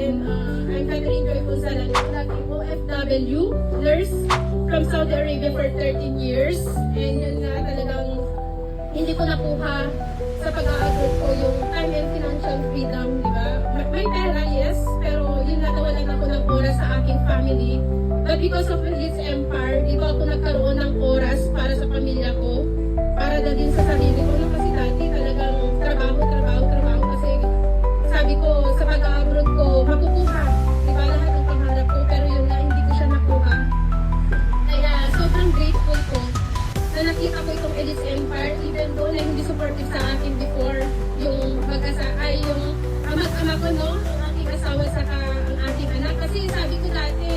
natin. I'm Catherine Joy Punsalan, naging OFW, nurse from Saudi Arabia for 13 years. And yun nga, talagang hindi ko nakuha sa pag-a-abroad ko yung time and financial freedom, di ba? May pera, yes, pero yun nga, nawalan ako ng oras sa aking family. But because of Elite's Empire, dito ako nagkaroon ng oras para sa pamilya ko, para na din sa sarili ko. No? Kasi dati talagang trabaho. Kasi sabi ko, sa pag-a-abroad ko, makukuha. Di ba lahat ng pangarap ko, pero yun nga, hindi ko siya nakuha. Kaya sobrang grateful ko na nakita ko itong Elite's Empire, even though na hindi supportive sa akin before, yung yung ama ko, no? Ang aking asawa saka ang aking anak. Kasi sabi ko dati,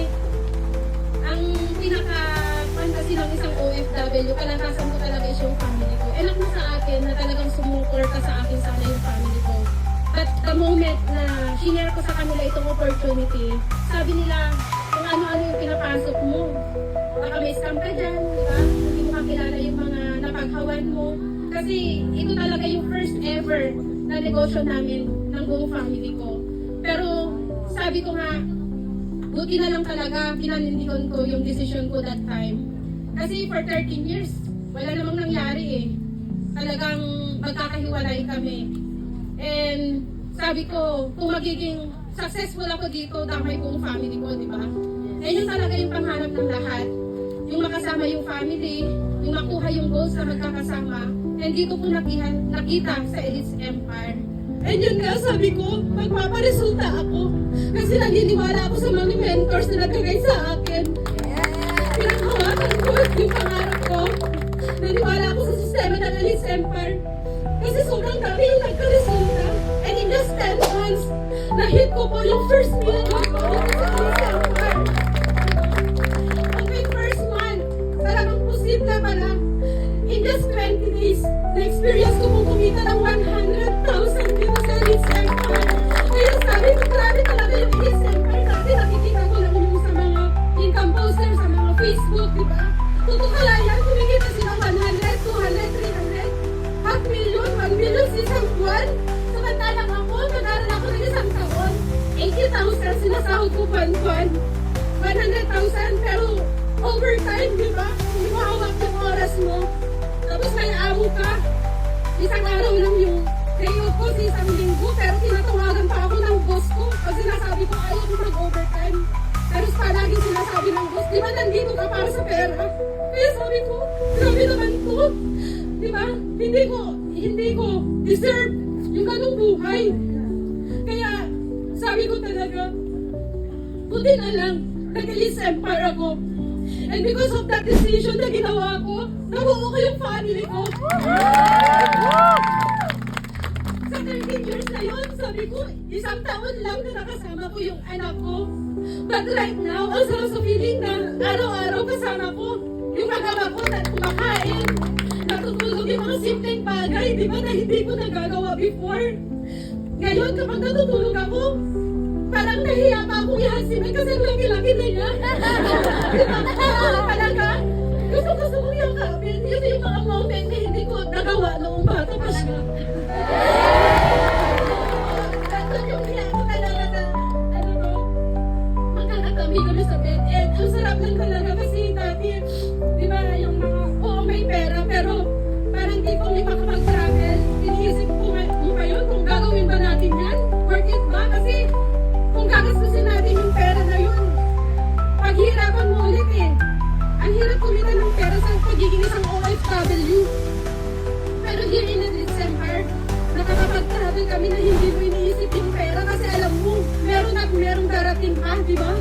ang pinaka-fantasy ng isang OFW, kalakasan ko talaga is yung family ko. Anak mo sa akin na talagang sumuporta sa akin sana yung family ko. But the moment na shinare ko sa kanila itong opportunity, sabi nila kung ano-ano yung pinapasok mo. Baka may scam ka dyan, di ba? Hindi mo kakilala yung mga napaghawan mo. Kasi ito talaga yung first ever na negosyo namin ng buong family ko. Pero sabi ko nga, buti na lang talaga pinanindigan ko yung decision ko that time. Kasi for 13 years, wala namang nangyari eh. Talagang magkakahiwalay kami. And sabi ko, kung magiging successful ako dito, damay buong family ko, di ba? And yun talaga yung panghanap ng lahat. Yung makasama yung family, yung makuha yung goals na magkakasama. And dito ko nakita sa Elite's Empire. And yun nga, sabi ko, magpaparesulta ako. Kasi naniniwala ako sa mga mentors na nagkagay sa akin. Pinaghawakan ko yung pangarap ko. Naniwala ako sa sistema ng Elite's Empire. Kasi sobrang dami yung nagkaresulta. And in just 10 months, na-hit ko po yung first million ko sa Elite's Empire. Okay, first month, talagang posible pala. In just 20 days, na-experience ko pong kumita ng 100,000 dito sa Elite's Empire. Kaya sabi ko, grabe talaga yung Elite's Empire. Dati nakikita ko lang yung sa mga income poster, sa mga Facebook, di ba? Totoo yan, kumikita sila 100, 200, 300, half million, 1 million sa isang buwan. Samantalang ako, nag-aaral ako ng isang taon. 80,000 sinasahod ko buwan-buwan. 100,000, pero overtime, di ba? Hindi mo hawak yung oras mo. Tapos may amo ka. Isang araw lang yung day off ko sa isang linggo, pero tinatawagan pa ako ng boss ko. Kasi nasabi ko, ayaw ko mag-overtime. Pero palagi sinasabi ng boss, di ba nandito ka para sa pera? Kaya sabi ko, grabe naman to. Di ba? Hindi ko deserve yung ganong buhay. Kaya sabi ko talaga, buti na lang, nag-Elite's Empire ako. And because of that decision na ginawa ko, nabuo ko yung family ko. Sa 13 years na yun, sabi ko, isang taon lang na nakasama ko yung anak ko. But right now, ang sarap sa feeling na araw-araw kasama ko yung magama ko na kumakain, natutulog yung mga simpleng bagay, di ba, na hindi ko nagagawa before. Ngayon, kapag natutulog ako, parang nahiya pa akong ihasimin kasi ang laki-laki na niya. Diba? Talaga, gusto kong yakapin. Yun yung mga moment na hindi ko nagawa noong bata pa siya. Tapos yung hiya ko talaga na, magkakatabi kami sa bed. And ang sarap lang talaga kasi dati, di ba, yung mga, may pera, pero parang di ko may makapag-travel. Iniisip ko ngayon kung gagawin ba natin yan? Worth it ba? Kasi kung gagastusin natin yung pera na yun, paghihirapan mo ulit eh. Ang hirap kumita ng pera sa pagiging isang OFW. Pero here in Elite's Empire, nakakapag-travel kami na hindi mo iniisip yung pera kasi alam mo, meron at merong darating pa, di ba?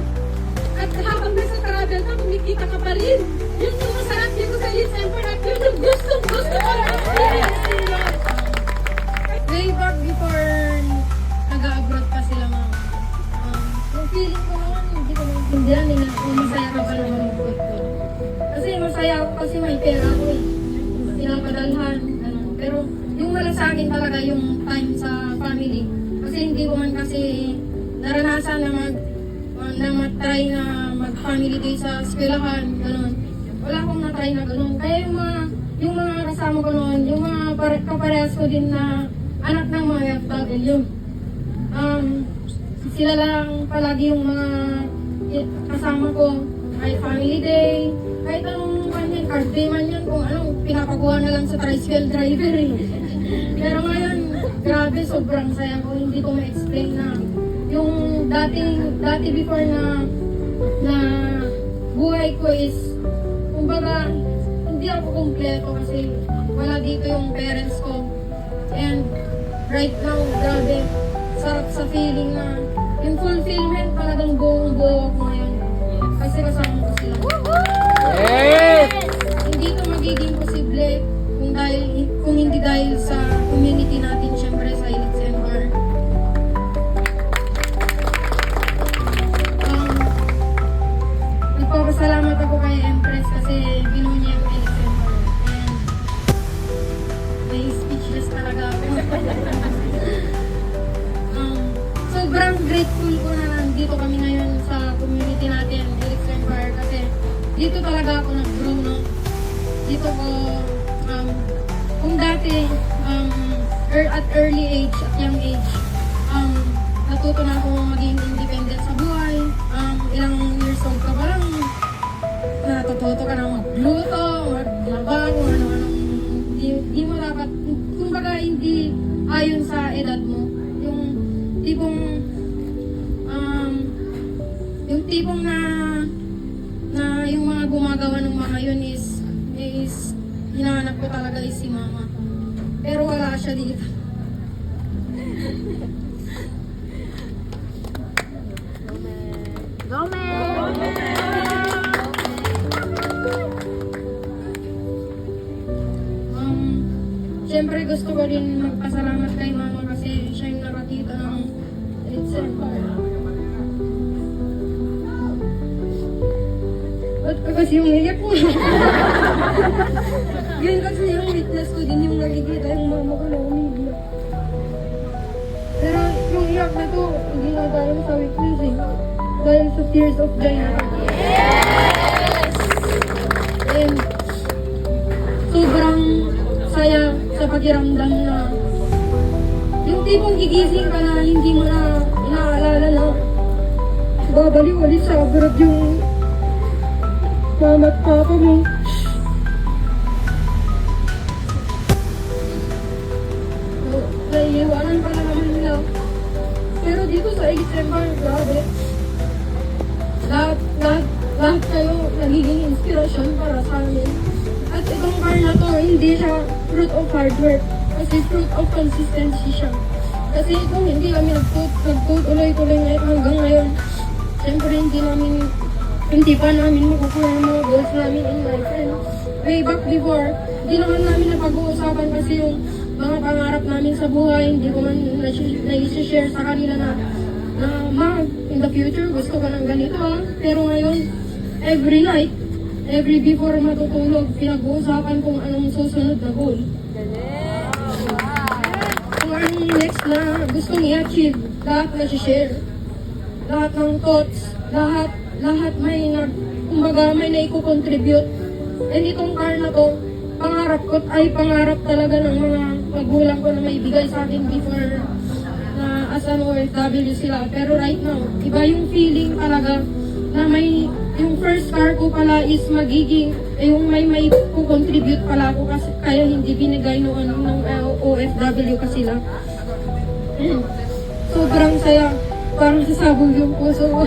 At habang nasa travel ka, kumikita ka pa rin. Yun yung masarap dito sa Elite's Empire at yun yung gusto ko lang. Way back before nag-abroad pa sila mga yung feeling ko naman, hindi ko maintindihan na kung masaya ka ba naman mag-abroad ko. Kasi masaya ako kasi may pera ko eh. Pinapadalhan, gano'n. Pero yung wala sa akin talaga yung time sa family. Kasi hindi ko man kasi naranasan na matry na mag-family day sa eskwelahan, gano'n. Wala akong na-try na gano'n. Kaya yung mga kasama ko noon, yung mga kaparehas ko din na anak ng mga FW. sila lang palagi yung mga kasama ko. Kahit family day, kahit anong man yan, card day man yan, kung anong pinapakuha na lang sa tricycle driver eh. Pero ngayon, grabe, sobrang saya ko. Hindi ko ma-explain na yung dati before na buhay ko is, kumbaga, hindi ako kumpleto kasi wala dito yung parents ko. And right now, grabe, sarap sa feeling na yung fulfillment talagang buong-buo ako ngayon. Kasi kasama ko sila. Hindi ito magiging posible kung hindi dahil sa community natin, syempre sa Helix Bar. Nagpapasalamat ako kay Empress kasi binuo niya yung Helix Bar. And may speechless talaga ako. Sobrang grateful ko na nandito kami ngayon sa community natin, Helix Bar, kasi dito talaga ako nag-grow, no? Dito ko, kung dati, at early age, at young age, natuto na ako maging independent sa buhay. Ilang years old ka pa lang, natututo ka na magluto, maglaba, kung ano-anong, di mo dapat, kumbaga hindi ayon sa edad mo. Yung tipong na yung mga gumagawa ng mga yun is hinahanap ko talaga is si mama. Pero wala siya dito. Siyempre gusto ko rin magpasalamat kay mama kasi siya yung nakakita ng Helix Bar. Ba't ka kasi yung iyak mo? Yun kasi yung witness ko din yung nakikita yung mama ko na umiiyak. Pero yung iyak na to, hindi na dahil sa witness eh. Dahil sa tears of joy na. And sobrang saya sa pakiramdam na yung tipong gigising ka na hindi mo na inaalala na babalik ulit sa abroad yung mama at papa mo. So, naiiwanan pala naman nila. Pero dito sa Helix Bar, grabe. Lahat kayo nagiging inspirasyon para sa amin. At itong car na to, hindi siya fruit of hard work. Kasi fruit of consistency siya. Kasi kung hindi kami nagtutuloy-tuloy hanggang ngayon, syempre hindi pa namin makukuha ng mga goals namin in life. And way back before, hindi naman namin napag-uusapan kasi yung mga pangarap namin sa buhay, hindi ko man na-share sa kanila na ma, in the future gusto ko ng ganito ha. Pero ngayon, every night, every before matutulog, pinag-uusapan kung anong susunod na goal. Kung anong next na gustong i-achieve, lahat na-share. Lahat ng thoughts, lahat may kumbaga may naiko-contribute. And itong car na to, pangarap talaga ng mga magulang ko na may bigay sa akin before na as an OFW sila. Pero right now, iba yung feeling talaga na may yung first car ko pala is magiging, yung may contribute pala ako kasi kaya hindi binigay ng OFW kasi sila. Sobrang saya, parang sasabog yung puso ko.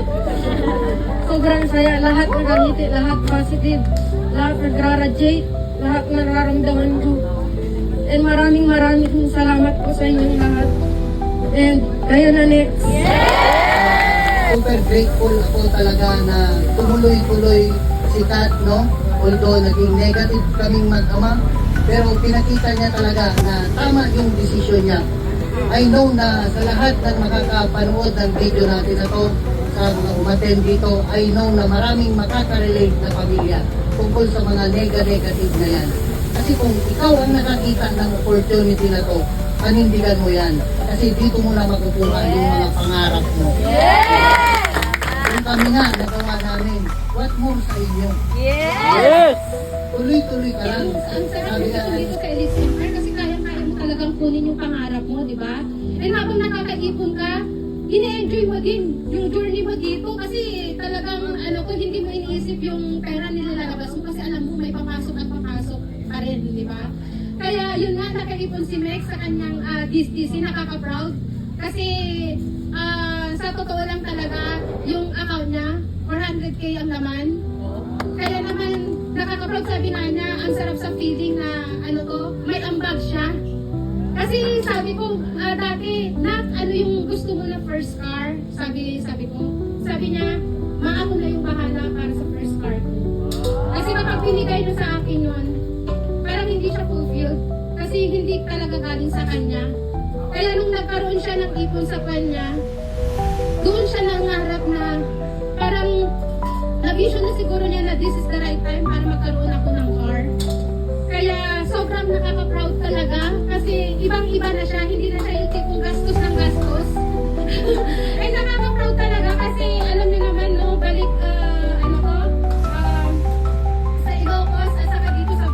Sobrang saya, lahat nagamiti, lahat positive, lahat nagra-radiate, lahat nararamdaman ko. And maraming salamat po sa inyong lahat. And kayo na next. Super grateful ako talaga na tumuloy-tuloy si Kat, no? Although naging negative kaming mag-ama, pero pinakita niya talaga na tama yung desisyon niya. I know na sa lahat ng makakapanood ng video natin na to, sa mga umattend dito, I know na maraming makaka-relate na pamilya tungkol sa mga negative na yan. Kasi kung ikaw ang nakakita ng opportunity na to, panindigan mo yan. Kasi dito mo na makukuha yung mga pangarap mo. Yung kami nga, nagawa namin. What more sa inyo? Tuloy-tuloy ka lang. Ang sarap dito kay Helix Bar kasi kaya mo talagang kunin yung pangarap mo, di ba? And habang nakakaipon ka, ini-enjoy mo din yung journey mo dito kasi talagang ano ko hindi mo iniisip yung pera nilalabas mo kasi alam mo may papasok at papasok pa rin, di ba? Kaya yun nga, nakaipon si Mex sa kanyang DSTC, nakaka-proud kasi sa totoo lang talaga yung account niya 400k ang laman. Kaya naman nakaka-proud, sabi nga niya ang sarap sa feeling na ano to, may ambag siya. Kasi sabi ko, dati, ano yung gusto mo na first car? Sabi niya, ako na yung bahala para sa first car ko. Kasi kapag binigay na sa akin yun, parang hindi siya fulfilled. Kasi hindi talaga galing sa kanya. Kaya nung nagkaroon siya ng ipon sa kanya, doon siya nangarap na parang na-vision na siguro niya na this is the right time para magkaroon ako ng car. Kaya sobrang nakaka-proud talaga kasi ibang-iba na siya, hindi na siya yung tipong gastos ng gastos. Ay nakaka-proud talaga kasi alam niyo naman no, balik sa Ilocos at saka dito sa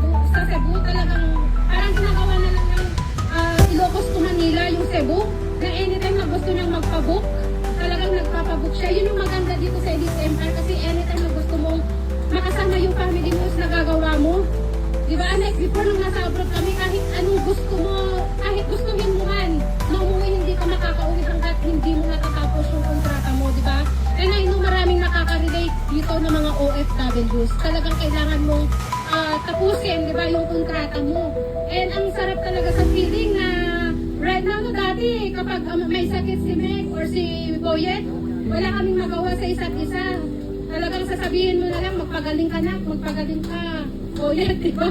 Cebu talagang parang ginagawa na lang ng Ilocos to Manila yung Cebu na anytime na gusto niyang magpabook talagang nagpapabook siya. Yun yung maganda dito sa Elite Empire kasi anytime na gusto mong makasama yung family mo sa nagagawa mo. Diba, Anek, before nung nasa abroad kami, kahit anong gusto mo, kahit gustuhin mo man, na umuwi hindi ka makakauwi hanggat hindi mo natatapos yung kontrata mo, diba? And I know maraming nakaka-relate dito ng mga OFWs. Talagang kailangan mong tapusin, diba, yung kontrata mo. And ang sarap talaga sa feeling na right now, no, dati, kapag may sakit si Meg or si Boyet, wala kaming magawa sa isa't isa. Talagang sasabihin mo na lang, magpagaling ka na, magpagaling ka. O yan, di ba?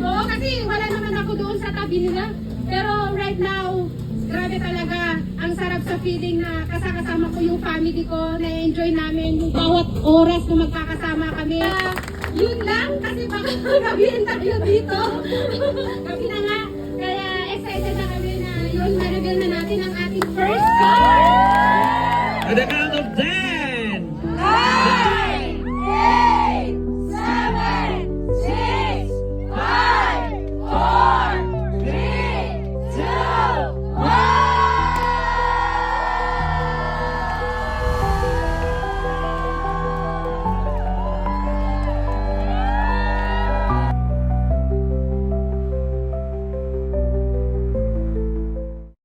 Oo, kasi wala naman ako doon sa tabi nila. Pero right now, grabe talaga. Ang sarap sa feeling na kasama ko yung family ko, na-enjoy namin yung bawat oras na magkakasama kami. Yun lang, kasi baka gabihin tayo dito. Gabi na nga. Kaya excited na kami na yun, ma-reveal na natin ang ating first car.